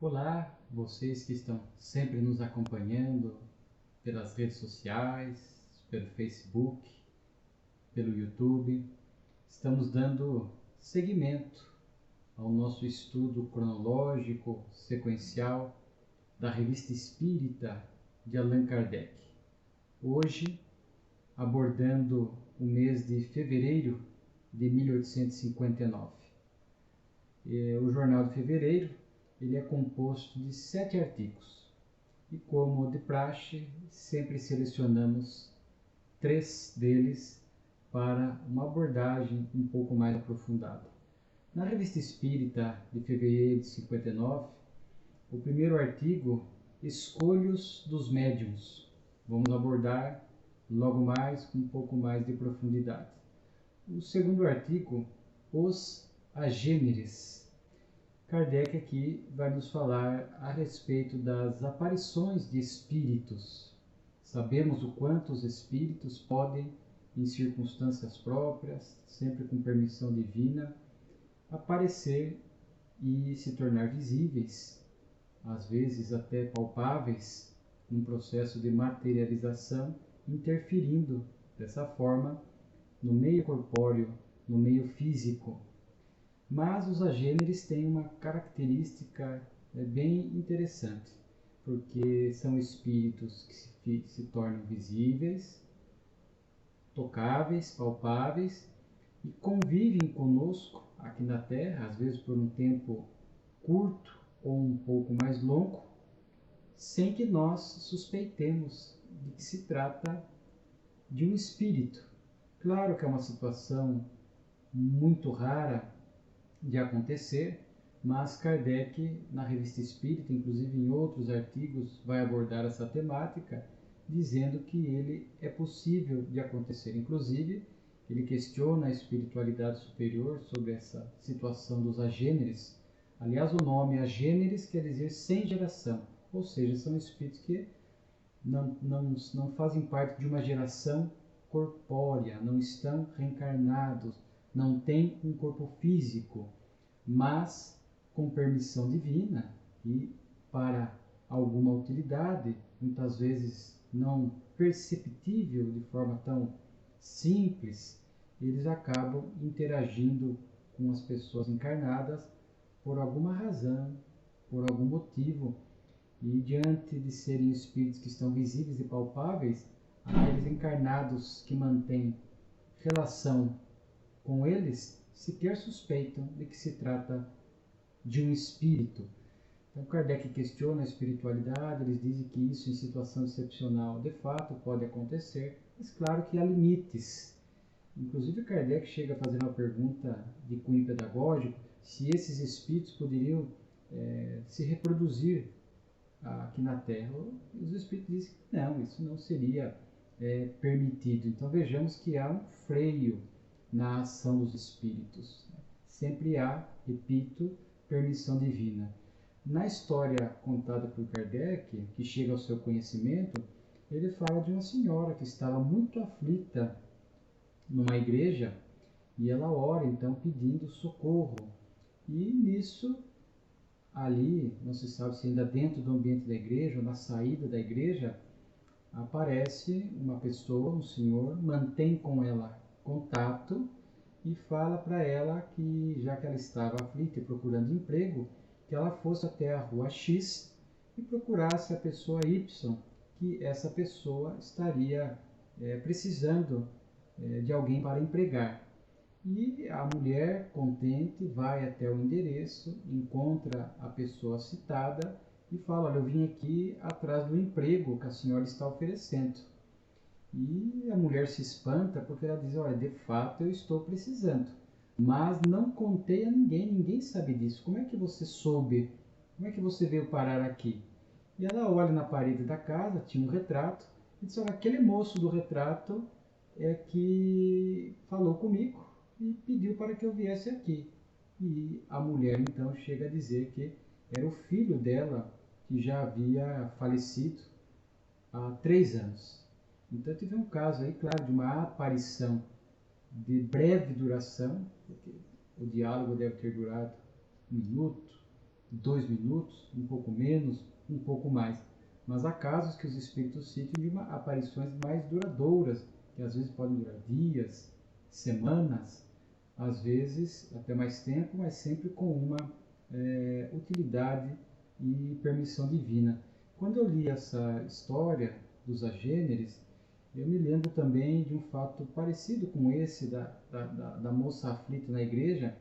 Olá, vocês que estão sempre nos acompanhando pelas redes sociais, pelo Facebook, pelo YouTube. Estamos dando seguimento ao nosso estudo cronológico, sequencial da Revista Espírita de Allan Kardec. Hoje, abordando o mês de fevereiro de 1859. O Jornal de Fevereiro ele é composto de 7 artigos e, como de praxe, sempre selecionamos 3 deles para uma abordagem um pouco mais aprofundada. Na Revista Espírita de fevereiro de 59, o primeiro artigo, Escolhos dos Médiuns. Vamos abordar logo mais com um pouco mais de profundidade. O segundo artigo, Os Agêneres. Kardec aqui vai nos falar a respeito das aparições de espíritos. Sabemos o quanto os espíritos podem, em circunstâncias próprias, sempre com permissão divina, aparecer e se tornar visíveis, às vezes até palpáveis, num processo de materialização, interferindo dessa forma no meio corpóreo, no meio físico. Mas os agêneres têm uma característica bem interessante, porque são espíritos que se tornam visíveis, tocáveis, palpáveis e convivem conosco aqui na Terra, às vezes por um tempo curto ou um pouco mais longo, sem que nós suspeitemos de que se trata de um espírito. Claro que é uma situação muito rara de acontecer, mas Kardec, na Revista Espírita, inclusive em outros artigos, vai abordar essa temática, dizendo que ele é possível de acontecer. Inclusive, ele questiona a espiritualidade superior sobre essa situação dos agêneres. Aliás, o nome agêneres quer dizer sem geração, ou seja, são espíritos que não fazem parte de uma geração corpórea, não estão reencarnados, não têm um corpo físico, mas com permissão divina e para alguma utilidade, muitas vezes não perceptível de forma tão simples, eles acabam interagindo com as pessoas encarnadas por alguma razão, por algum motivo, e diante de serem espíritos que estão visíveis e palpáveis, aqueles encarnados que mantêm relação com eles sequer suspeitam de que se trata de um espírito. Então Kardec questiona a espiritualidade, eles dizem que isso em situação excepcional de fato pode acontecer, mas claro que há limites. Inclusive Kardec chega a fazer uma pergunta de cunho pedagógico, se esses espíritos poderiam se reproduzir aqui na Terra. Os espíritos dizem que não, isso não seria permitido. Então vejamos que há um freio na ação dos espíritos. Sempre há, repito, permissão divina. Na história contada por Kardec, que chega ao seu conhecimento, ele fala de uma senhora que estava muito aflita numa igreja e ela ora então pedindo socorro. E nisso, ali, não se sabe se ainda dentro do ambiente da igreja ou na saída da igreja, aparece uma pessoa, um senhor, mantém com ela contato e fala para ela que, já que ela estava aflita e procurando emprego, que ela fosse até a rua X e procurasse a pessoa Y, que essa pessoa estaria precisando de alguém para empregar. E a mulher, contente, vai até o endereço, encontra a pessoa citada e fala: olha, eu vim aqui atrás do emprego que a senhora está oferecendo. E a mulher se espanta porque ela diz: olha, de fato eu estou precisando, mas não contei a ninguém, ninguém sabe disso. Como é que você soube? Como é que você veio parar aqui? E ela olha na parede da casa, tinha um retrato, e diz: olha, aquele moço do retrato é que falou comigo e pediu para que eu viesse aqui. E a mulher então chega a dizer que era o filho dela que já havia falecido há 3 anos. Então tive um caso aí, claro, de uma aparição de breve duração, porque o diálogo deve ter durado 1 minuto, 2 minutos, um pouco menos, um pouco mais. Mas há casos que os espíritos citam de aparições mais duradouras, que às vezes podem durar dias, semanas, às vezes até mais tempo, mas sempre com uma utilidade e permissão divina. Quando eu li essa história dos agêneres, eu me lembro também de um fato parecido com esse da moça aflita na igreja,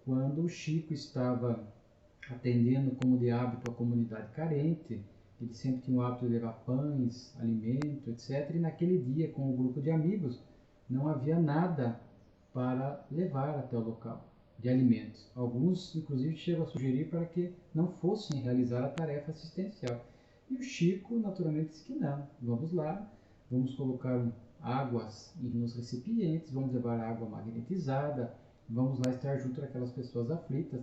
quando o Chico estava atendendo como de hábito a comunidade carente. Ele sempre tinha o hábito de levar pães, alimento, etc. E naquele dia, com o grupo de amigos, não havia nada para levar até o local de alimentos. Alguns, inclusive, chegam a sugerir para que não fossem realizar a tarefa assistencial. E o Chico, naturalmente, disse que não. Vamos lá, vamos colocar águas nos recipientes, vamos levar água magnetizada, vamos lá estar junto daquelas pessoas aflitas.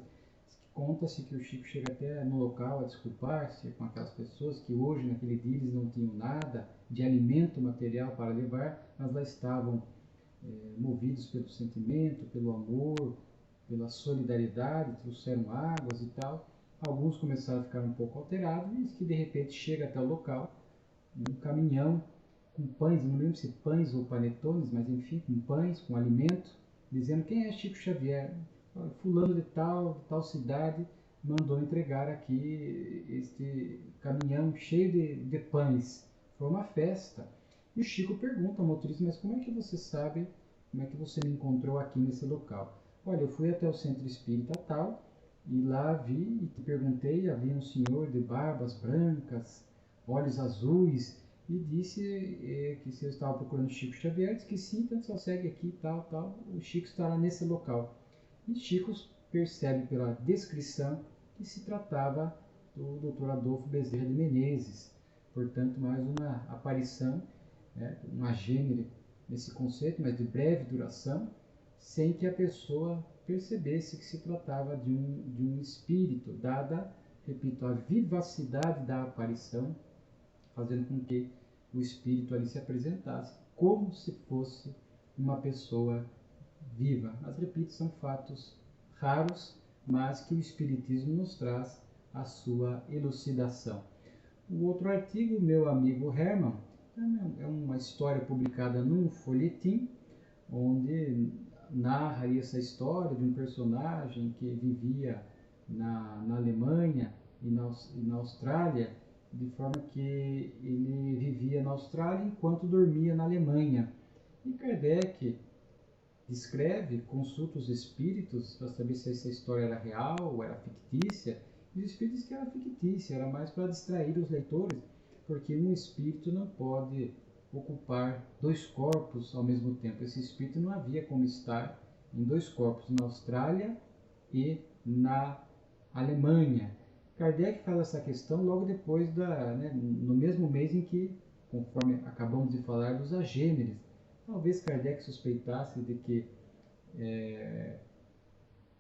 Conta-se que o Chico chega até no local a desculpar-se com aquelas pessoas que hoje, naquele dia, eles não tinham nada de alimento material para levar, mas lá estavam movidos pelo sentimento, pelo amor, pela solidariedade, trouxeram águas e tal. Alguns começaram a ficar um pouco alterados e que de repente chega até o local um caminhão com pães, não lembro se pães ou panetones, mas enfim, com pães, com alimento, dizendo: quem é Chico Xavier? Fulano de tal cidade mandou entregar aqui este caminhão cheio de pães. Foi uma festa. E o Chico pergunta ao motorista: mas como é que você sabe, como é que você me encontrou aqui nesse local? Olha, eu fui até o centro espírita tal, e lá vi e te perguntei, havia um senhor de barbas brancas, olhos azuis, e disse que se eu estava procurando Chico Xavier, disse que sim, então só segue aqui, tal, tal, o Chico estará nesse local. E Chico percebe pela descrição que se tratava do Dr. Adolfo Bezerra de Menezes. Portanto, mais uma aparição, uma gênere nesse conceito, mas de breve duração, sem que a pessoa percebesse que se tratava de um espírito, dada, repito, a vivacidade da aparição, fazendo com que o espírito ali se apresentasse como se fosse uma pessoa viva. Mas, repito, são fatos raros, mas que o Espiritismo nos traz a sua elucidação. O outro artigo, meu amigo Hermann, é uma história publicada num folhetim, onde narra essa história de um personagem que vivia na Alemanha e na Austrália, de forma que ele vivia na Austrália enquanto dormia na Alemanha. E Kardec descreve, consulta os espíritos para saber se essa história era real ou era fictícia, e os espíritos dizem que era fictícia, era mais para distrair os leitores, porque um espírito não pode ocupar 2 corpos ao mesmo tempo. Esse espírito não havia como estar em 2 corpos, na Austrália e na Alemanha. Kardec faz essa questão logo depois, no mesmo mês em que, conforme acabamos de falar, dos agêneres. Talvez Kardec suspeitasse de que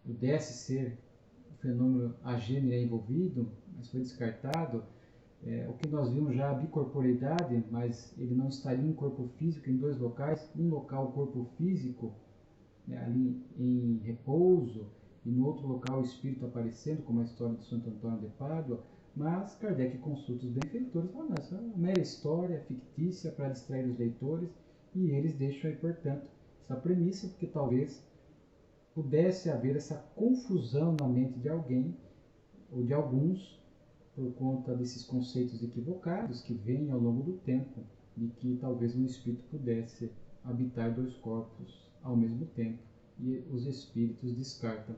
pudesse ser o fenômeno agênere envolvido, mas foi descartado. O que nós vimos já, a bicorporeidade, mas ele não estaria em corpo físico em 2 locais, um local o corpo físico, ali em repouso, e no outro local o espírito aparecendo, como a história de Santo Antônio de Pádua. Mas Kardec consulta os benfeitores e fala: essa é uma mera história fictícia para distrair os leitores, e eles deixam aí, portanto, essa premissa, porque talvez pudesse haver essa confusão na mente de alguém, ou de alguns, por conta desses conceitos equivocados que vêm ao longo do tempo, de que talvez um espírito pudesse habitar 2 corpos ao mesmo tempo, e os espíritos descartam.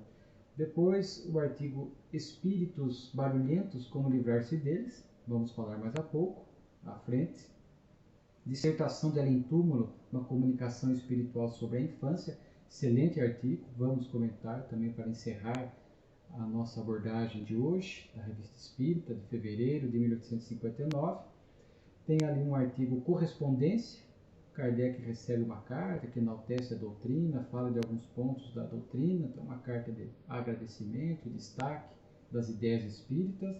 Depois, o artigo Espíritos Barulhentos, como livrar-se deles, vamos falar mais a pouco, à frente. Dissertação de Além Túmulo, uma comunicação espiritual sobre a infância, excelente artigo, vamos comentar também para encerrar a nossa abordagem de hoje, da Revista Espírita, de fevereiro de 1859. Tem ali um artigo Correspondência. Kardec recebe uma carta que enaltece a doutrina, fala de alguns pontos da doutrina, então uma carta de agradecimento, destaque das ideias espíritas.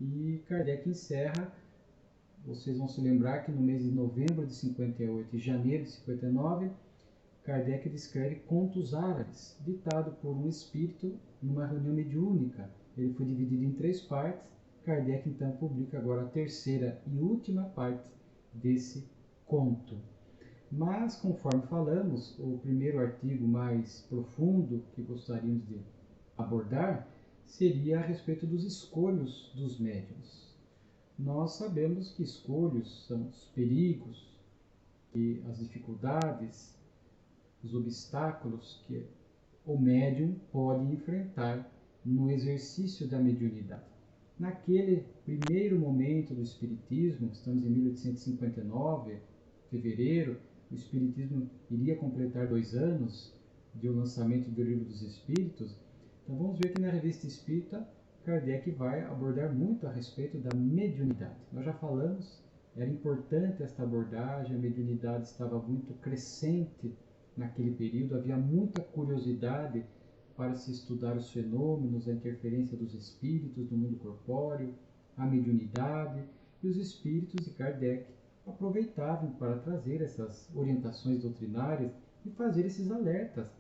E Kardec encerra. Vocês vão se lembrar que no mês de novembro de 58 e janeiro de 59, Kardec descreve contos árabes, ditado por um espírito numa reunião mediúnica, ele foi dividido em 3 partes. Kardec então publica agora a terceira e última parte desse conto. Mas, conforme falamos, o primeiro artigo mais profundo que gostaríamos de abordar seria a respeito dos escolhos dos médiuns. Nós sabemos que escolhos são os perigos e as dificuldades, os obstáculos que o médium pode enfrentar no exercício da mediunidade. Naquele primeiro momento do Espiritismo, estamos em 1859, fevereiro, o Espiritismo iria completar 2 anos de o lançamento do Livro dos Espíritos. Então vamos ver que na Revista Espírita, Kardec vai abordar muito a respeito da mediunidade. Nós já falamos, era importante esta abordagem, a mediunidade estava muito crescente naquele período, havia muita curiosidade para se estudar os fenômenos, a interferência dos espíritos no mundo corpóreo, a mediunidade, e os espíritos de Kardec aproveitavam para trazer essas orientações doutrinárias e fazer esses alertas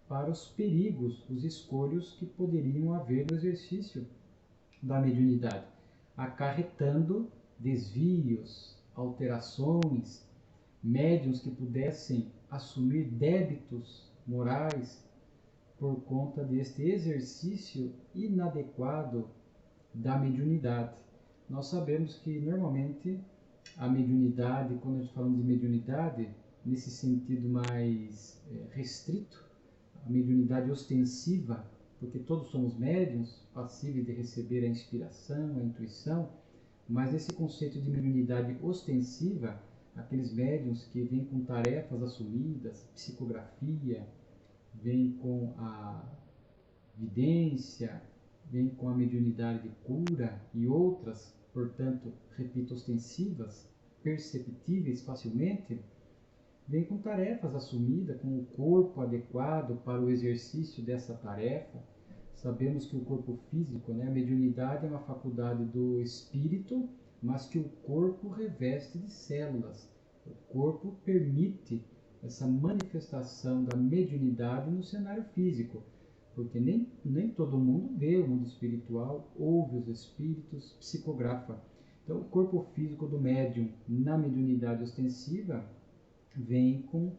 para os perigos, os escolhos que poderiam haver no exercício da mediunidade, acarretando desvios, alterações, médiuns que pudessem assumir débitos morais por conta deste exercício inadequado da mediunidade. Nós sabemos que normalmente a mediunidade, quando a gente falamos de mediunidade, nesse sentido mais restrito, a mediunidade ostensiva, porque todos somos médiuns, passíveis de receber a inspiração, a intuição, mas esse conceito de mediunidade ostensiva, aqueles médiuns que vêm com tarefas assumidas, psicografia, vêm com a vidência, vêm com a mediunidade de cura e outras, portanto, repito, ostensivas, perceptíveis facilmente, vem com tarefas assumidas, com o corpo adequado para o exercício dessa tarefa. Sabemos que o corpo físico, a mediunidade é uma faculdade do espírito, mas que o corpo reveste de células. O corpo permite essa manifestação da mediunidade no cenário físico, porque nem todo mundo vê o mundo espiritual, ouve os espíritos, psicografa. Então, o corpo físico do médium na mediunidade ostensiva vem com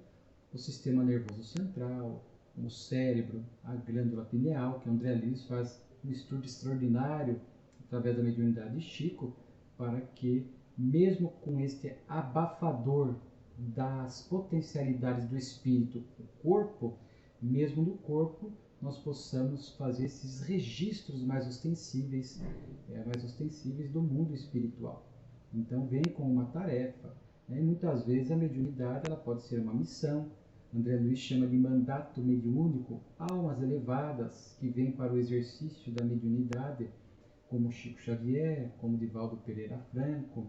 o sistema nervoso central, com o cérebro, a glândula pineal, que André Luiz faz um estudo extraordinário através da mediunidade de Chico, para que, mesmo com este abafador das potencialidades do espírito, o corpo, mesmo no corpo, nós possamos fazer esses registros mais ostensíveis do mundo espiritual. Então, vem com uma tarefa. E muitas vezes a mediunidade ela pode ser uma missão. André Luiz chama de mandato mediúnico, almas elevadas que vêm para o exercício da mediunidade, como Chico Xavier, como Divaldo Pereira Franco,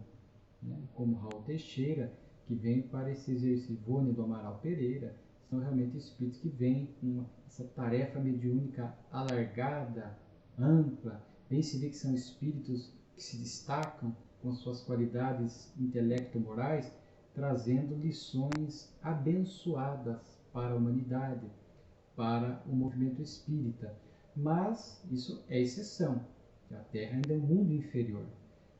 como Raul Teixeira, que vêm para esse exercício, Ivone do Amaral Pereira, são realmente espíritos que vêm com essa tarefa mediúnica alargada, ampla. Bem se vê que são espíritos que se destacam com suas qualidades intelecto-morais, trazendo lições abençoadas para a humanidade, para o movimento espírita. Mas isso é exceção, que a Terra ainda é um mundo inferior,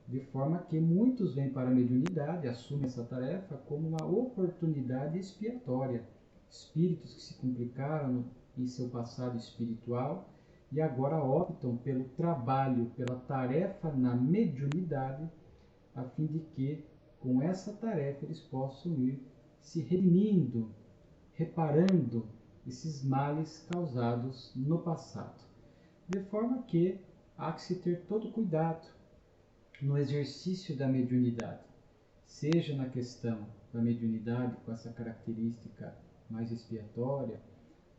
de forma que muitos vêm para a mediunidade, assumem essa tarefa como uma oportunidade expiatória. Espíritos que se complicaram em seu passado espiritual e agora optam pelo trabalho, pela tarefa na mediunidade, a fim de que, com essa tarefa, eles possam ir se redimindo, reparando esses males causados no passado. De forma que há que se ter todo cuidado no exercício da mediunidade, seja na questão da mediunidade com essa característica mais expiatória,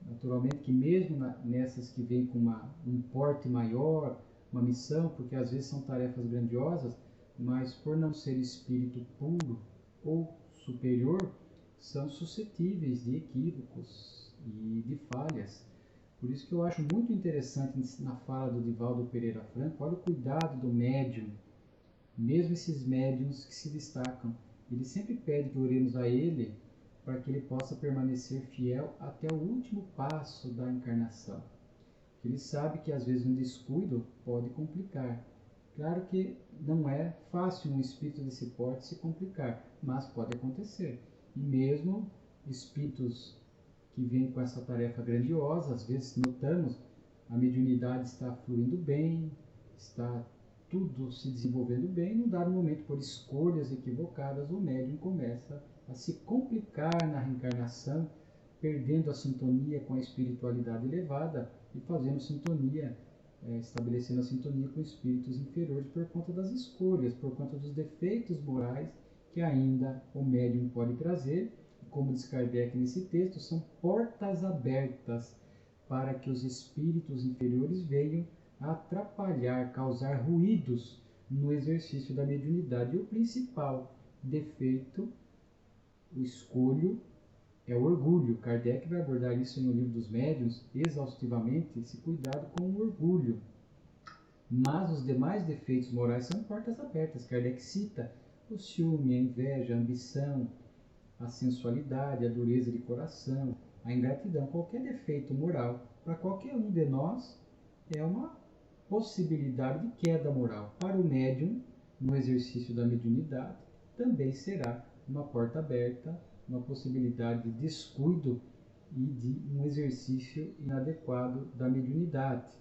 naturalmente que mesmo nessas que vêm com um porte maior, uma missão, porque às vezes são tarefas grandiosas, mas por não ser espírito puro ou superior, são suscetíveis de equívocos e de falhas. Por isso que eu acho muito interessante na fala do Divaldo Pereira Franco, olha o cuidado do médium, mesmo esses médiums que se destacam. Ele sempre pede que oremos a ele para que ele possa permanecer fiel até o último passo da encarnação. Porque ele sabe que às vezes um descuido pode complicar. Claro que não é fácil um espírito desse porte se complicar, mas pode acontecer. E mesmo espíritos que vêm com essa tarefa grandiosa, às vezes notamos a mediunidade está fluindo bem, está tudo se desenvolvendo bem, num dado momento, por escolhas equivocadas, o médium começa a se complicar na reencarnação, perdendo a sintonia com a espiritualidade elevada e fazendo sintonia, estabelecendo a sintonia com espíritos inferiores por conta das escolhas, por conta dos defeitos morais que ainda o médium pode trazer. Como diz Kardec nesse texto, são portas abertas para que os espíritos inferiores venham a atrapalhar, causar ruídos no exercício da mediunidade. E o principal defeito, o escolho, é o orgulho. Kardec vai abordar isso no Livro dos Médiuns exaustivamente, esse cuidado com o orgulho. Mas os demais defeitos morais são portas abertas. Kardec cita o ciúme, a inveja, a ambição, a sensualidade, a dureza de coração, a ingratidão. Qualquer defeito moral, para qualquer um de nós, é uma possibilidade de queda moral. Para o médium, no exercício da mediunidade, também será uma porta aberta, uma possibilidade de descuido e de um exercício inadequado da mediunidade.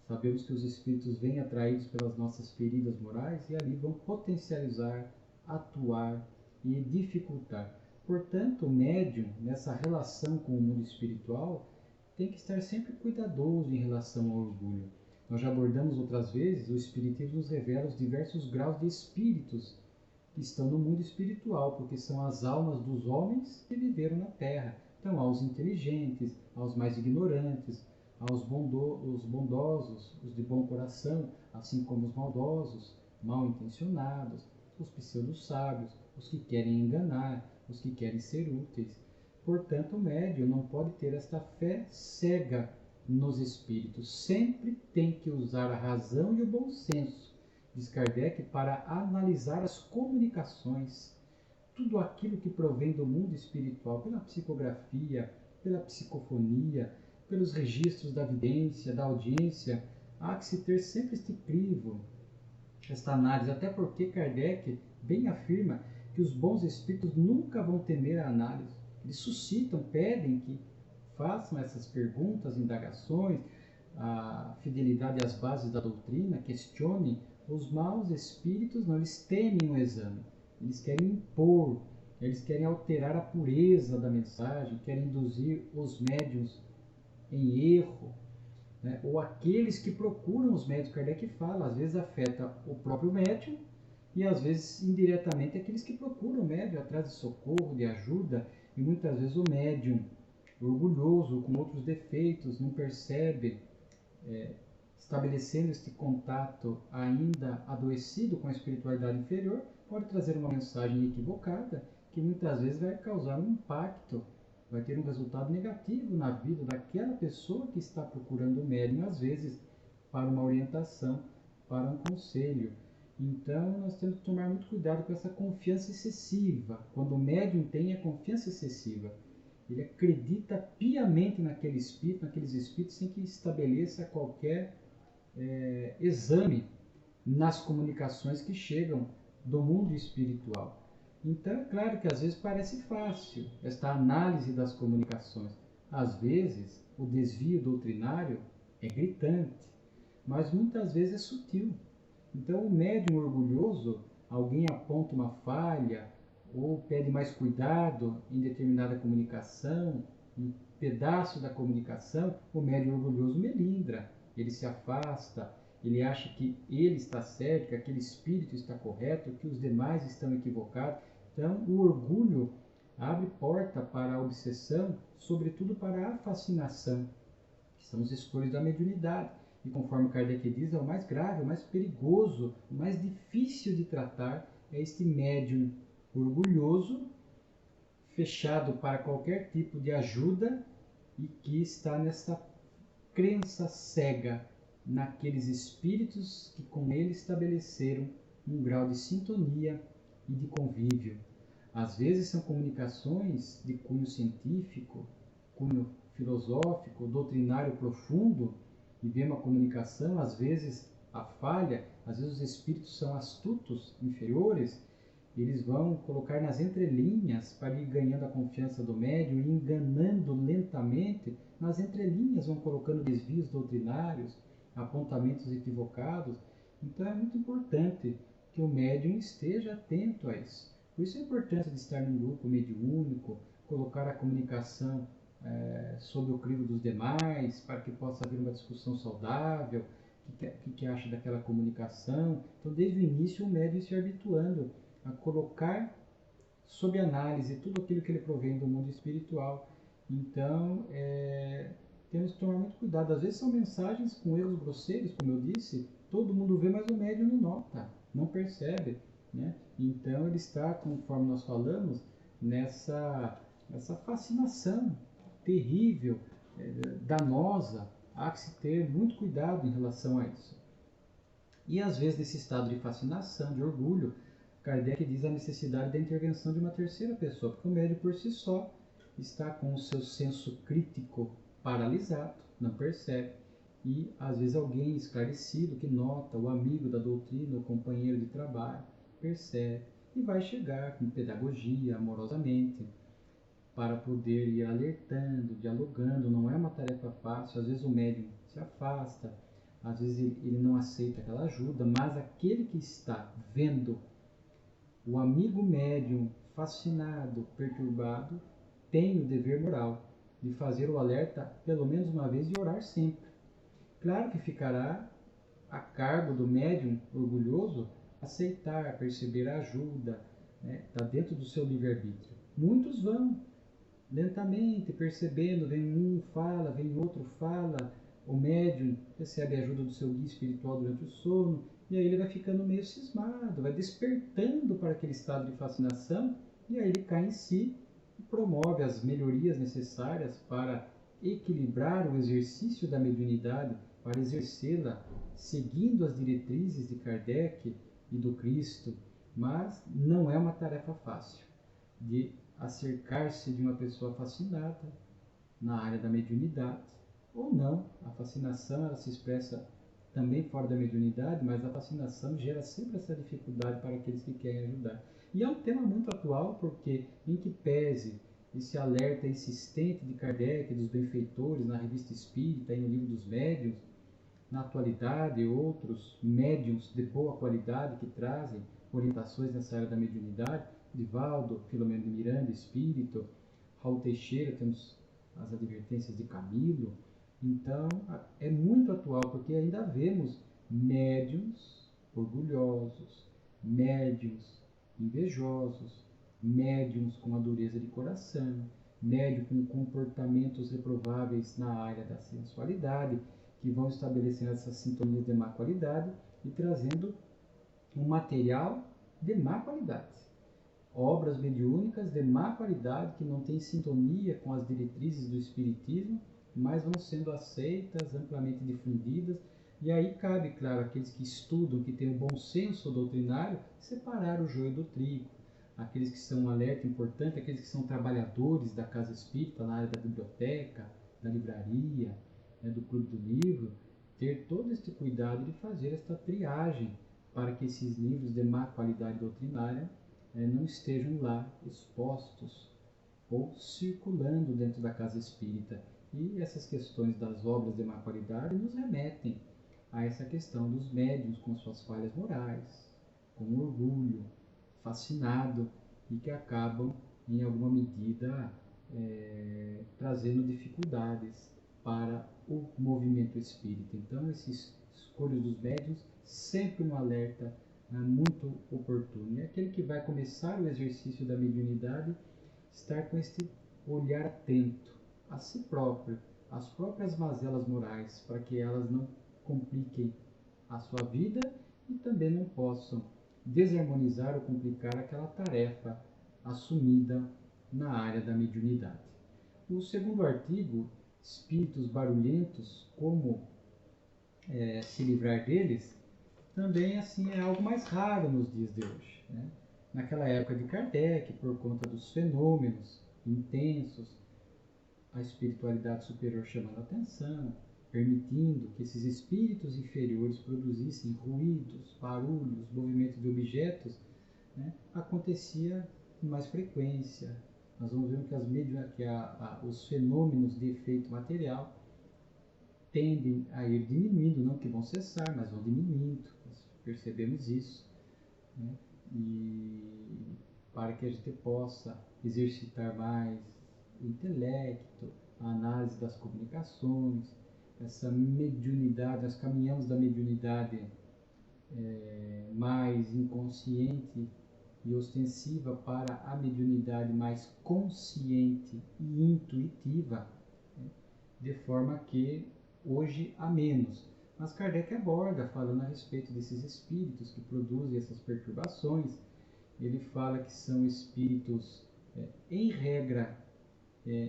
Sabemos que os espíritos vêm atraídos pelas nossas feridas morais e ali vão potencializar, atuar e dificultar. Portanto, o médium, nessa relação com o mundo espiritual, tem que estar sempre cuidadoso em relação ao orgulho. Nós já abordamos outras vezes, o Espiritismo nos revela os diversos graus de espíritos que estão no mundo espiritual, porque são as almas dos homens que viveram na Terra. Então, aos inteligentes, aos mais ignorantes, aos bondosos, os de bom coração, assim como os maldosos, mal intencionados, os pseudo-sábios, os que querem enganar, os que querem ser úteis. Portanto, o médium não pode ter esta fé cega nos espíritos. Sempre tem que usar a razão e o bom senso, diz Kardec, para analisar as comunicações, tudo aquilo que provém do mundo espiritual, pela psicografia, pela psicofonia, pelos registros da vidência, da audiência. Há que se ter sempre este crivo, esta análise, até porque Kardec bem afirma que os bons espíritos nunca vão temer a análise. Eles suscitam, pedem que façam essas perguntas, indagações, a fidelidade às bases da doutrina, questionem. Os maus espíritos não, eles temem o exame, eles querem impor, eles querem alterar a pureza da mensagem, querem induzir os médiuns em erro, né? Ou aqueles que procuram os médiuns. Kardec fala, às vezes afeta o próprio médium e às vezes indiretamente aqueles que procuram o médium atrás de socorro, de ajuda, e muitas vezes o médium orgulhoso, com outros defeitos, não percebe, estabelecendo este contato ainda adoecido com a espiritualidade inferior, pode trazer uma mensagem equivocada que muitas vezes vai causar um impacto, vai ter um resultado negativo na vida daquela pessoa que está procurando o médium, às vezes para uma orientação, para um conselho. Então, nós temos que tomar muito cuidado com essa confiança excessiva. Quando o médium tem a confiança excessiva, ele acredita piamente naqueles espíritos, sem que estabeleça qualquer exame nas comunicações que chegam do mundo espiritual. Então, é claro que às vezes parece fácil esta análise das comunicações. Às vezes, o desvio doutrinário é gritante, mas muitas vezes é sutil. Então, o médium orgulhoso, alguém aponta uma falha ou pede mais cuidado em determinada comunicação, um pedaço da comunicação, o médium orgulhoso melindra, ele se afasta, ele acha que ele está certo, que aquele espírito está correto, que os demais estão equivocados. Então, o orgulho abre porta para a obsessão, sobretudo para a fascinação, que são os escolhos da mediunidade. E conforme Kardec diz, é o mais grave, o mais perigoso, o mais difícil de tratar, é este médium orgulhoso, fechado para qualquer tipo de ajuda e que está nessa crença cega naqueles espíritos que com ele estabeleceram um grau de sintonia e de convívio. Às vezes são comunicações de cunho científico, cunho filosófico, doutrinário profundo, e vê uma comunicação, às vezes a falha, às vezes os espíritos são astutos, inferiores, eles vão colocar nas entrelinhas para ir ganhando a confiança do médium e enganando lentamente, nas entrelinhas vão colocando desvios doutrinários, apontamentos equivocados. Então é muito importante que o médium esteja atento a isso. Por isso a importância de estar num grupo mediúnico, colocar a comunicação sob o crivo dos demais, para que possa haver uma discussão saudável, o que acha daquela comunicação. Então, desde o início, o médium se habituando a colocar sob análise tudo aquilo que ele provém do mundo espiritual. Então, temos que tomar muito cuidado. Às vezes são mensagens com erros grosseiros, como eu disse, todo mundo vê, mas o médium não nota, não percebe, né? Então, ele está, conforme nós falamos, nessa fascinação terrível, danosa. Há que se ter muito cuidado em relação a isso. E às vezes, nesse estado de fascinação, de orgulho, Kardec diz a necessidade da intervenção de uma terceira pessoa, porque o médium por si só está com o seu senso crítico paralisado, não percebe, e às vezes alguém esclarecido que nota, o amigo da doutrina, o companheiro de trabalho, percebe e vai chegar com pedagogia, amorosamente, para poder ir alertando, dialogando. Não é uma tarefa fácil, às vezes o médium se afasta, às vezes ele não aceita aquela ajuda, mas aquele que está vendo o amigo médium fascinado, perturbado, tem o dever moral de fazer o alerta pelo menos uma vez e orar sempre. Claro que ficará a cargo do médium orgulhoso aceitar, perceber a ajuda, né? Está dentro do seu livre-arbítrio. Muitos vão lentamente percebendo, vem um fala, vem outro fala, o médium recebe a ajuda do seu guia espiritual durante o sono, e aí ele vai ficando meio cismado, vai despertando para aquele estado de fascinação, e aí ele cai em si e promove as melhorias necessárias para equilibrar o exercício da mediunidade, para exercê-la seguindo as diretrizes de Kardec e do Cristo. Mas não é uma tarefa fácil de acercar-se de uma pessoa fascinada na área da mediunidade, ou não. A fascinação ela se expressa também fora da mediunidade, mas a fascinação gera sempre essa dificuldade para aqueles que querem ajudar. E é um tema muito atual, porque em que pese esse alerta insistente de Kardec, dos benfeitores, na Revista Espírita e no Livro dos Médiuns, na atualidade outros médiuns de boa qualidade que trazem orientações nessa área da mediunidade, Divaldo, Filomeno de Miranda, Espírito, Raul Teixeira, temos as advertências de Camilo. Então, é muito atual, porque ainda vemos médiuns orgulhosos, médiuns invejosos, médiuns com a dureza de coração, médium com comportamentos reprováveis na área da sensualidade, que vão estabelecendo essas sintonias de má qualidade e trazendo um material de má qualidade. Obras mediúnicas de má qualidade que não têm sintonia com as diretrizes do Espiritismo, mas vão sendo aceitas, amplamente difundidas. E aí cabe, claro, aqueles que estudam, que têm um bom senso doutrinário, separar o joio do trigo. Aqueles que são um alerta importante, aqueles que são trabalhadores da casa espírita, na área da biblioteca, da livraria, do clube do livro, ter todo este cuidado de fazer esta triagem para que esses livros de má qualidade doutrinária não estejam lá expostos ou circulando dentro da casa espírita. E essas questões das obras de má qualidade nos remetem a essa questão dos médiuns com suas falhas morais, com orgulho, fascinado, e que acabam, em alguma medida, trazendo dificuldades para o movimento espírita. Então, esses escolhas dos médiuns, sempre um alerta muito oportuno. E aquele que vai começar o exercício da mediunidade, estar com este olhar atento a si próprio, às próprias mazelas morais, para que elas não compliquem a sua vida e também não possam desarmonizar ou complicar aquela tarefa assumida na área da mediunidade. O segundo artigo, espíritos barulhentos, como se livrar deles, também assim é algo mais raro nos dias de hoje, né? Naquela época de Kardec, por conta dos fenômenos intensos, a espiritualidade superior chamando a atenção, permitindo que esses espíritos inferiores produzissem ruídos, barulhos, movimentos de objetos, né, acontecia com mais frequência. Nós vamos ver que os fenômenos de efeito material tendem a ir diminuindo, não que vão cessar, mas vão diminuindo. Nós percebemos isso, né? E para que a gente possa exercitar mais o intelecto, a análise das comunicações, essa mediunidade, nós caminhamos da mediunidade mais inconsciente e ostensiva para a mediunidade mais consciente e intuitiva, né? De forma que hoje há menos. Mas Kardec aborda, falando a respeito desses espíritos que produzem essas perturbações. Ele fala que são espíritos, em regra,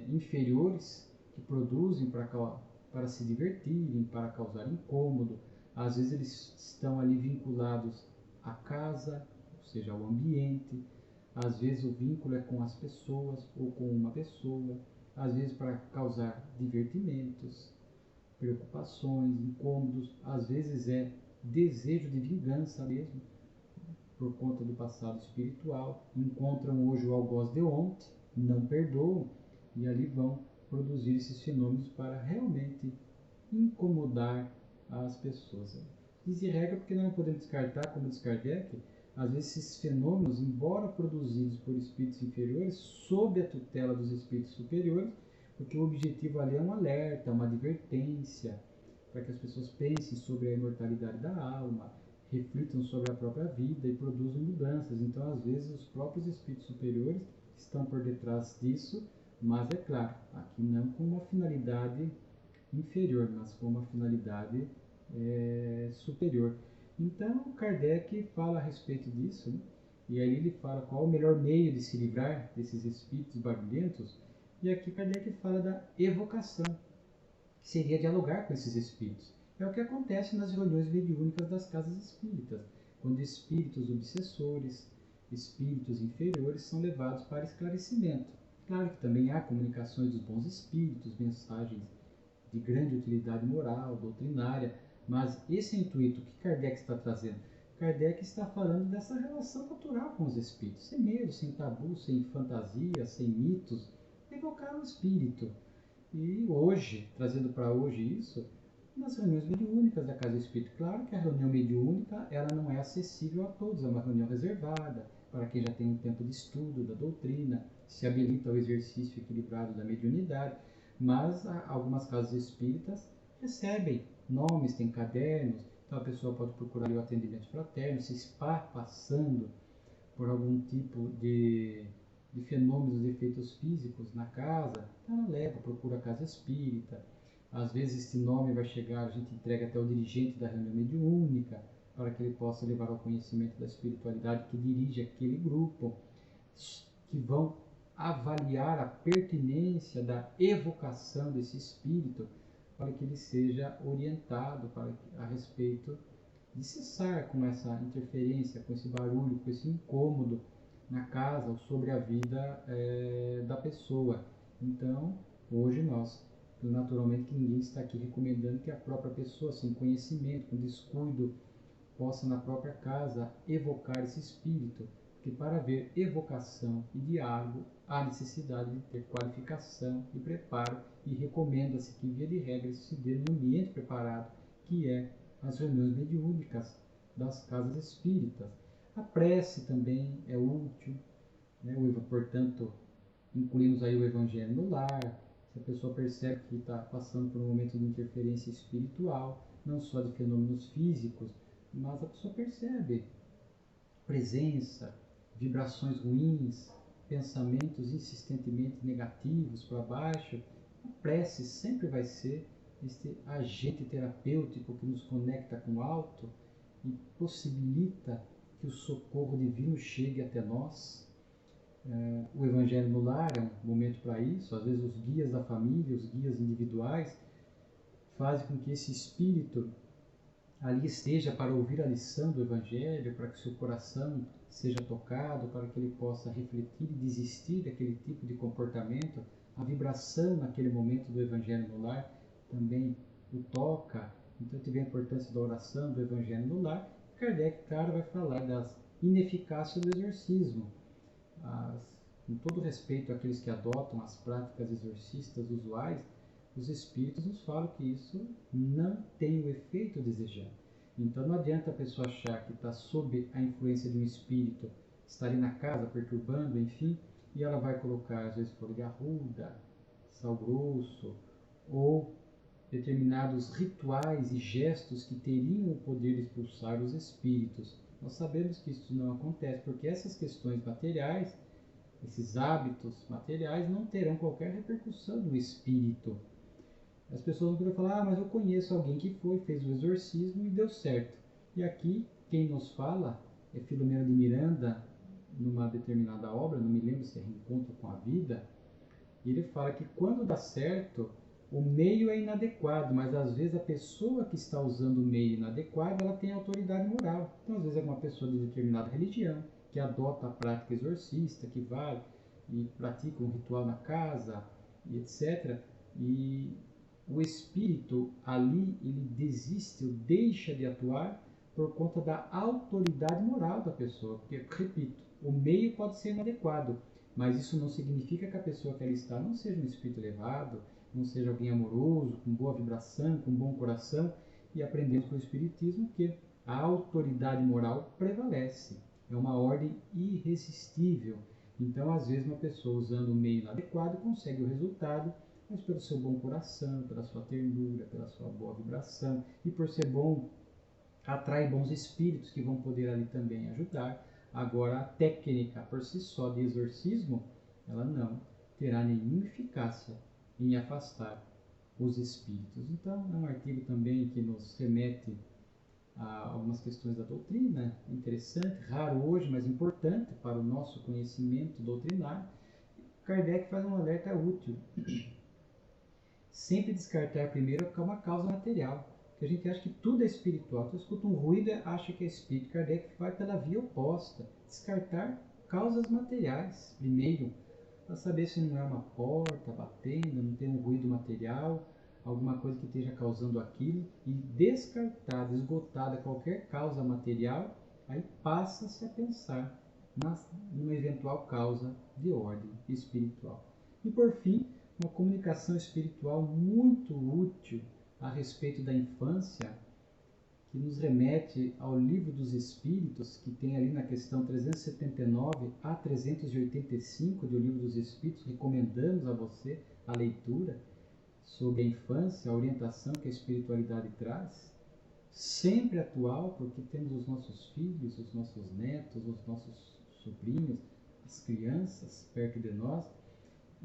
inferiores, que produzem para se divertirem, para causar incômodo. Às vezes eles estão ali vinculados à casa, ou seja, ao ambiente. Às vezes o vínculo é com as pessoas ou com uma pessoa. Às vezes para causar divertimentos, preocupações, incômodos. Às vezes é desejo de vingança mesmo, por conta do passado espiritual. Encontram hoje o algoz de ontem, não perdoam, e ali vão produzir esses fenômenos para realmente incomodar as pessoas. Diz e regra porque não podemos descartar, como diz Kardec, às vezes esses fenômenos, embora produzidos por espíritos inferiores, sob a tutela dos espíritos superiores, porque o objetivo ali é um alerta, uma advertência, para que as pessoas pensem sobre a imortalidade da alma, reflitam sobre a própria vida e produzam mudanças. Então, às vezes, os próprios espíritos superiores estão por detrás disso, mas é claro, aqui não com uma finalidade inferior, mas com uma finalidade superior. Então, Kardec fala a respeito disso, né? E aí ele fala qual o melhor meio de se livrar desses espíritos barulhentos. E aqui Kardec fala da evocação, que seria dialogar com esses espíritos. É o que acontece nas reuniões mediúnicas das casas espíritas, quando espíritos obsessores, espíritos inferiores são levados para esclarecimento. Claro que também há comunicações dos bons espíritos, mensagens de grande utilidade moral, doutrinária, mas esse é o intuito que Kardec está trazendo. Kardec está falando dessa relação natural com os espíritos, sem medo, sem tabu, sem fantasia, sem mitos, evocar o espírito. E hoje, trazendo para hoje isso, nas reuniões mediúnicas da Casa Espírita. Claro que a reunião mediúnica ela não é acessível a todos, é uma reunião reservada para quem já tem um tempo de estudo da doutrina, se habilita ao exercício equilibrado da mediunidade, mas algumas casas espíritas recebem nomes, têm cadernos, então a pessoa pode procurar o atendimento fraterno, se está passando por algum tipo de fenômenos, de efeitos físicos na casa, então ela leva, procura a casa espírita. Às vezes esse nome vai chegar, a gente entrega até o dirigente da reunião mediúnica, para que ele possa levar ao conhecimento da espiritualidade que dirige aquele grupo, que vão avaliar a pertinência da evocação desse espírito, para que ele seja orientado a respeito de cessar com essa interferência, com esse barulho, com esse incômodo na casa ou sobre a vida da pessoa. Então, hoje nós, naturalmente que ninguém está aqui recomendando que a própria pessoa, sem conhecimento, com descuido, possa na própria casa evocar esse espírito, porque para haver evocação e diálogo há necessidade de ter qualificação e preparo, e recomenda-se que, via de regra, isso se dê no ambiente preparado, que é as reuniões mediúnicas das casas espíritas. A prece também é útil, né? Portanto, incluímos aí o Evangelho no lar. Se a pessoa percebe que está passando por um momento de interferência espiritual, não só de fenômenos físicos, mas a pessoa percebe presença, vibrações ruins, pensamentos insistentemente negativos para baixo, a prece sempre vai ser este agente terapêutico que nos conecta com o alto e possibilita que o socorro divino chegue até nós. O Evangelho no lar é um momento para isso. Às vezes os guias da família, os guias individuais, fazem com que esse espírito ali esteja para ouvir a lição do Evangelho, para que seu coração seja tocado, para que ele possa refletir e desistir daquele tipo de comportamento. A vibração naquele momento do Evangelho no lar também o toca. Então teve a importância da oração, do evangelho no lar. Kardec, claro, vai falar das ineficácias do exorcismo. Com todo respeito àqueles que adotam as práticas exorcistas usuais, os espíritos nos falam que isso não tem o efeito desejado. Então não adianta a pessoa achar que está sob a influência de um espírito, está ali na casa perturbando, enfim, e ela vai colocar às vezes folha de arruda, sal grosso ou determinados rituais e gestos que teriam o poder de expulsar os espíritos. Nós sabemos que isso não acontece porque essas questões materiais, esses hábitos materiais não terão qualquer repercussão no espírito. As pessoas vão poder falar, mas eu conheço alguém que fez o exorcismo e deu certo. E aqui, quem nos fala é Filomeno de Miranda, numa determinada obra, não me lembro se é Reencontro com a Vida, e ele fala que quando dá certo, o meio é inadequado, mas às vezes a pessoa que está usando o meio inadequado, ela tem autoridade moral. Então, às vezes é uma pessoa de determinada religião, que adota a prática exorcista, que vai e pratica um ritual na casa, e etc. E o espírito ali, ele desiste ou deixa de atuar por conta da autoridade moral da pessoa. Porque, repito, o meio pode ser inadequado, mas isso não significa que a pessoa que ali está não seja um espírito elevado, não seja alguém amoroso, com boa vibração, com bom coração. E aprendemos com o Espiritismo que a autoridade moral prevalece. É uma ordem irresistível. Então, às vezes, uma pessoa usando o meio inadequado consegue o resultado, mas pelo seu bom coração, pela sua ternura, pela sua boa vibração, e por ser bom, atrai bons espíritos que vão poder ali também ajudar. Agora, a técnica por si só de exorcismo, ela não terá nenhuma eficácia em afastar os espíritos. Então, é um artigo também que nos remete a algumas questões da doutrina, interessante, raro hoje, mas importante para o nosso conhecimento doutrinário. Kardec faz um alerta útil. Sempre descartar primeiro uma causa material, que a gente acha que tudo é espiritual. Então, escuta um ruído e acha que é espírito. Kardec vai pela via oposta, descartar causas materiais primeiro, para saber se não é uma porta batendo, não tem um ruído material, alguma coisa que esteja causando aquilo, e descartada, esgotada qualquer causa material, aí passa-se a pensar numa eventual causa de ordem espiritual. E por fim, uma comunicação espiritual muito útil a respeito da infância, que nos remete ao Livro dos Espíritos, que tem ali na questão 379 a 385 do Livro dos Espíritos. Recomendamos a você a leitura sobre a infância, a orientação que a espiritualidade traz, sempre atual, porque temos os nossos filhos, os nossos netos, os nossos sobrinhos, as crianças perto de nós,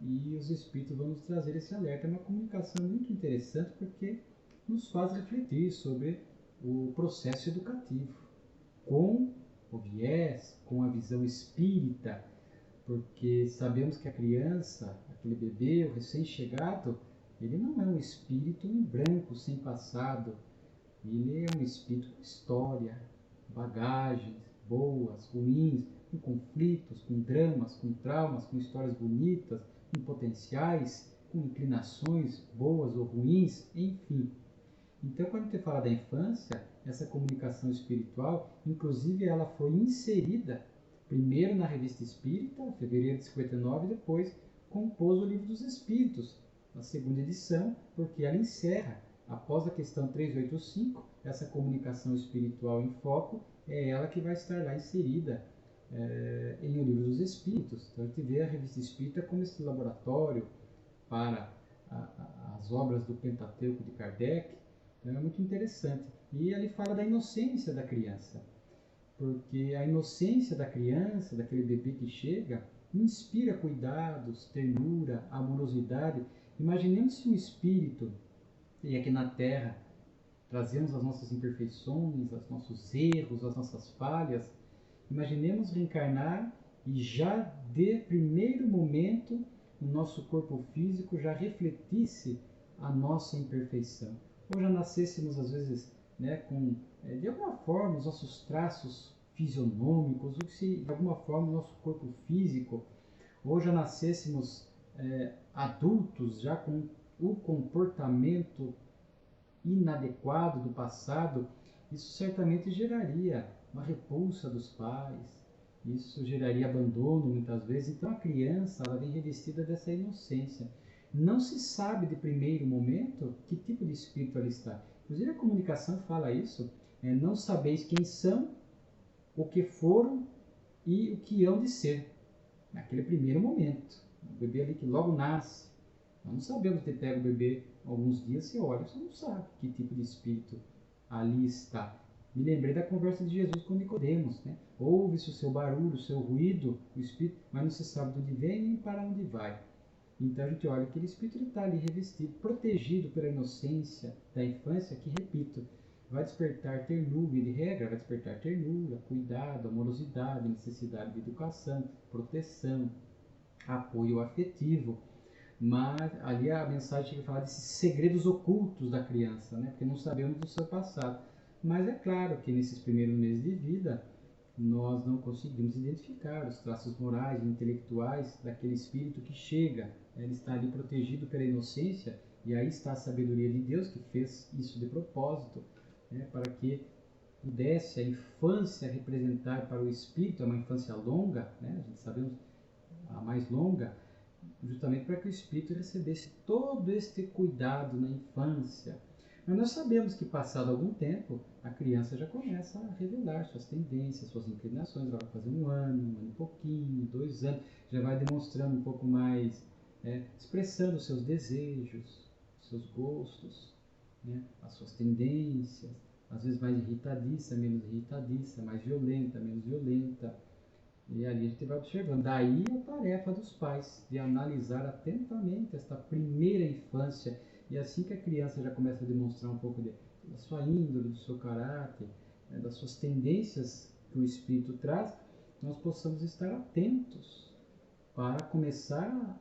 e os espíritos vão nos trazer esse alerta. É uma comunicação muito interessante porque nos faz refletir sobre o processo educativo, com o viés, com a visão espírita, porque sabemos que a criança, aquele bebê, o recém-chegado, ele não é um espírito em branco, sem passado. Ele é um espírito com história, bagagens, boas, ruins, com conflitos, com dramas, com traumas, com histórias bonitas, com potenciais, com inclinações boas ou ruins, enfim. Então, quando a gente fala da infância, essa comunicação espiritual, inclusive ela foi inserida primeiro na Revista Espírita, em fevereiro de 59, e depois compôs o Livro dos Espíritos, a segunda edição, porque ela encerra, após a questão 385, essa comunicação espiritual em foco, é ela que vai estar lá inserida em O Livro dos Espíritos. Então, a gente vê a Revista Espírita como esse laboratório para as obras do Pentateuco de Kardec. Então, é muito interessante. E ele fala da inocência da criança, porque a inocência da criança, daquele bebê que chega, inspira cuidados, ternura, amorosidade. Imaginemos se um espírito, e aqui na Terra trazemos as nossas imperfeições, os nossos erros, as nossas falhas. Imaginemos reencarnar e já de primeiro momento o nosso corpo físico já refletisse a nossa imperfeição. Ou já nascêssemos às vezes com, de alguma forma, os nossos traços fisionômicos, ou se de alguma forma o nosso corpo físico, ou já nascêssemos adultos já com o comportamento inadequado do passado, isso certamente geraria uma repulsa dos pais, isso geraria abandono muitas vezes. Então a criança, ela vem revestida dessa inocência. Não se sabe de primeiro momento que tipo de espírito ela está. Inclusive a comunicação fala isso, não sabeis quem são, o que foram e o que hão de ser. Naquele primeiro momento. O bebê ali que logo nasce. Nós não sabemos ter pego o bebê alguns dias, você olha, você não sabe que tipo de espírito ali está. Me lembrei da conversa de Jesus com Nicodemos, né? Ouve-se o seu barulho, o seu ruído, o espírito, mas não se sabe de onde vem nem para onde vai. Então a gente olha, aquele espírito está ali revestido, protegido pela inocência da infância, que, repito, vai despertar ternura, e de regra vai despertar ternura, cuidado, amorosidade, necessidade de educação, proteção, apoio afetivo. Mas ali a mensagem chega a falar desses segredos ocultos da criança, né? Porque não sabemos do seu passado. Mas é claro que nesses primeiros meses de vida nós não conseguimos identificar os traços morais e intelectuais daquele espírito que chega. Ele está ali protegido pela inocência, e aí está a sabedoria de Deus, que fez isso de propósito, né, para que pudesse a infância representar para o espírito, é uma infância longa, né, a gente sabemos a mais longa, justamente para que o espírito recebesse todo este cuidado na infância. Mas nós sabemos que, passado algum tempo, a criança já começa a revelar suas tendências, suas inclinações. Ela vai fazer um ano e pouquinho, 2 anos, já vai demonstrando um pouco mais, expressando os seus desejos, seus gostos, né, as suas tendências, às vezes mais irritadiça, menos irritadiça, mais violenta, menos violenta. E ali a gente vai observando. Daí a tarefa dos pais de analisar atentamente esta primeira infância. E assim que a criança já começa a demonstrar um pouco da sua índole, do seu caráter, das suas tendências que o espírito traz, nós possamos estar atentos para começar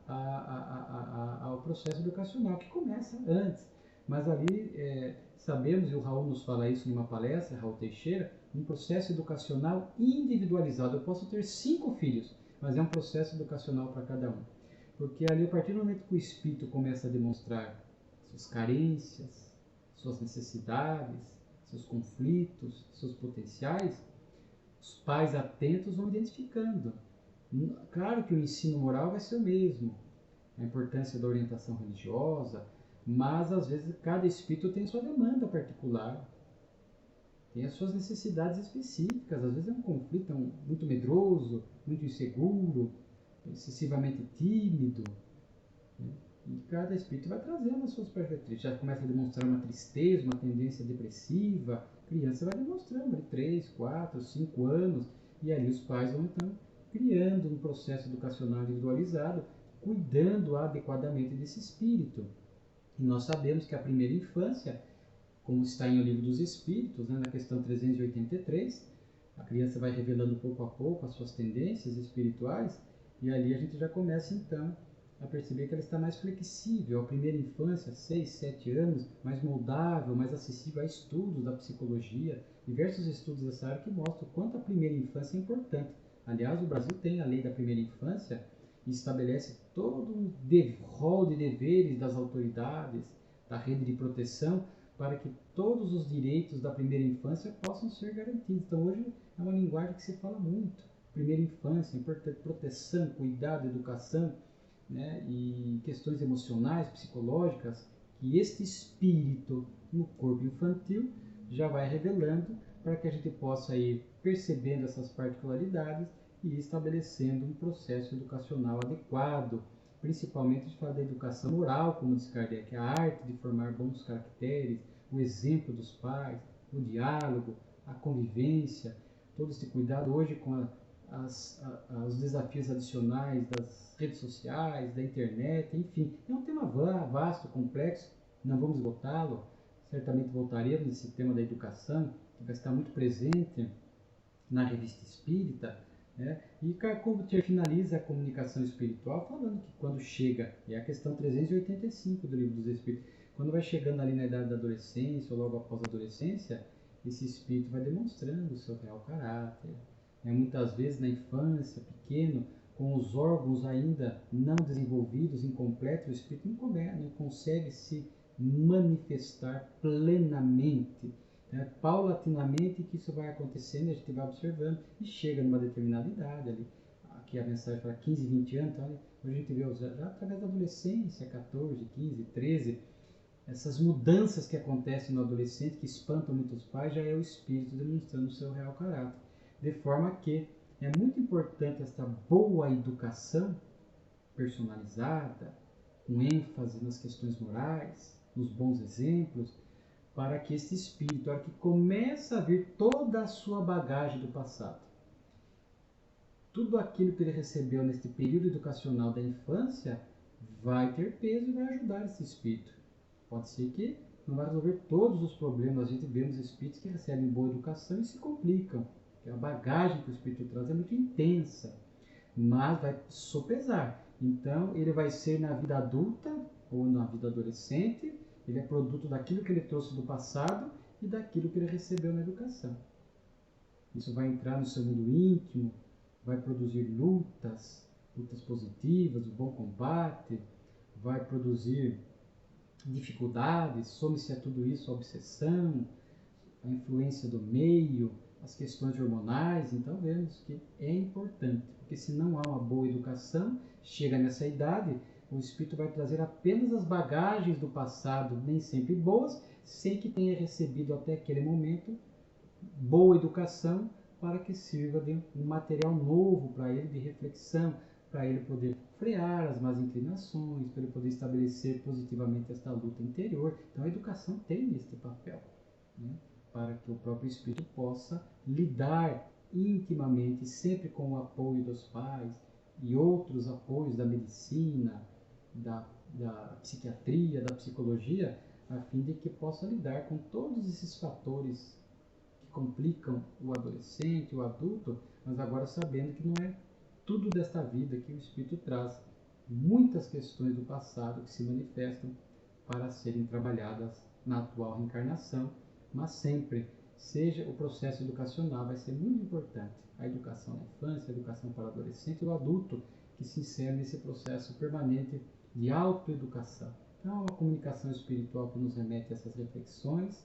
ao processo educacional, que começa antes. Mas ali sabemos, e o Raul nos fala isso numa palestra, Raul Teixeira, um processo educacional individualizado. Eu posso ter 5 filhos, mas é um processo educacional para cada um. Porque ali, a partir do momento que o espírito começa a demonstrar suas carências, suas necessidades, seus conflitos, seus potenciais, os pais atentos vão identificando. Claro que o ensino moral vai ser o mesmo, a importância da orientação religiosa, mas às vezes cada espírito tem sua demanda particular, tem as suas necessidades específicas. Às vezes é um conflito muito medroso, muito inseguro, excessivamente tímido, né? E cada espírito vai trazendo as suas características. Já começa a demonstrar uma tristeza, uma tendência depressiva. A criança vai demonstrando de 3, 4, 5 anos, e ali os pais vão então criando um processo educacional individualizado, cuidando adequadamente desse espírito. E nós sabemos que a primeira infância, como está em O Livro dos Espíritos, né, na questão 383, a criança vai revelando pouco a pouco as suas tendências espirituais, e ali a gente já começa então a perceber que ela está mais flexível. A primeira infância, 6, 7 anos, mais moldável, mais acessível a estudos da psicologia, diversos estudos dessa área que mostram o quanto a primeira infância é importante. Aliás, o Brasil tem a lei da primeira infância e estabelece todo um rol de deveres das autoridades, da rede de proteção, para que todos os direitos da primeira infância possam ser garantidos. Então hoje é uma linguagem que se fala muito. Primeira infância, proteção, cuidado, educação, né, e questões emocionais, psicológicas, que este espírito no corpo infantil já vai revelando, para que a gente possa ir percebendo essas particularidades e estabelecendo um processo educacional adequado. Principalmente a gente fala da educação moral, como diz Kardec, a arte de formar bons caracteres, o exemplo dos pais, o diálogo, a convivência, todo esse cuidado hoje com os desafios adicionais das redes sociais, da internet, enfim. É um tema vasto, complexo, não vamos esgotá-lo. Certamente voltaremos nesse tema da educação, que vai estar muito presente na Revista Espírita, né? E Carl finaliza a comunicação espiritual falando que quando chega, é a questão 385 do Livro dos Espíritos, quando vai chegando ali na idade da adolescência ou logo após a adolescência, esse espírito vai demonstrando o seu real caráter. Muitas vezes na infância, pequeno, com os órgãos ainda não desenvolvidos, incompletos, o espírito não consegue se manifestar plenamente. Paulatinamente que isso vai acontecendo, a gente vai observando e chega numa determinada idade ali. Aqui a mensagem fala 15, 20 anos, então, hoje a gente vê já através da adolescência, 14, 15, 13, essas mudanças que acontecem no adolescente, que espantam muitos pais, já é o espírito demonstrando o seu real caráter. De forma que é muito importante esta boa educação personalizada, com ênfase nas questões morais, nos bons exemplos, para que esse espírito, a hora que começa a vir toda a sua bagagem do passado, tudo aquilo que ele recebeu neste período educacional da infância, vai ter peso e vai ajudar esse espírito. Pode ser que não vai resolver todos os problemas. A gente vê nos espíritos que recebem boa educação e se complicam. Porque a bagagem que o espírito traz é muito intensa, mas vai sopesar. Então, ele vai ser na vida adulta ou na vida adolescente, ele é produto daquilo que ele trouxe do passado e daquilo que ele recebeu na educação. Isso vai entrar no seu mundo íntimo, vai produzir lutas positivas, o bom combate, vai produzir dificuldades, some-se a tudo isso a obsessão, a influência do meio, as questões hormonais. Então vemos que é importante, porque se não há uma boa educação, chega nessa idade, o espírito vai trazer apenas as bagagens do passado, nem sempre boas, sem que tenha recebido até aquele momento boa educação para que sirva de um material novo para ele de reflexão, para ele poder frear as más inclinações, para ele poder estabelecer positivamente esta luta interior. Então a educação tem este papel, né? Para que o próprio espírito possa lidar intimamente, sempre com o apoio dos pais e outros apoios da medicina, da psiquiatria, da psicologia, a fim de que possa lidar com todos esses fatores que complicam o adolescente, o adulto, mas agora sabendo que não é tudo desta vida que o espírito traz. Muitas questões do passado que se manifestam para serem trabalhadas na atual reencarnação, mas sempre, seja o processo educacional, vai ser muito importante. A educação na infância, a educação para o adolescente e o adulto, que se insere nesse processo permanente de autoeducação. Então, é uma comunicação espiritual que nos remete a essas reflexões.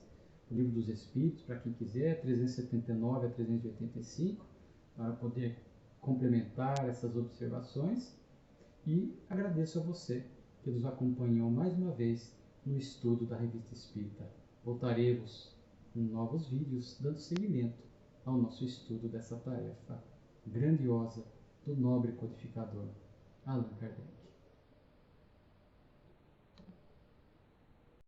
O Livro dos Espíritos, para quem quiser, 379 a 385, para poder complementar essas observações. E agradeço a você que nos acompanhou mais uma vez no estudo da Revista Espírita. Voltaremos com novos vídeos dando seguimento ao nosso estudo dessa tarefa grandiosa do nobre codificador Allan Kardec.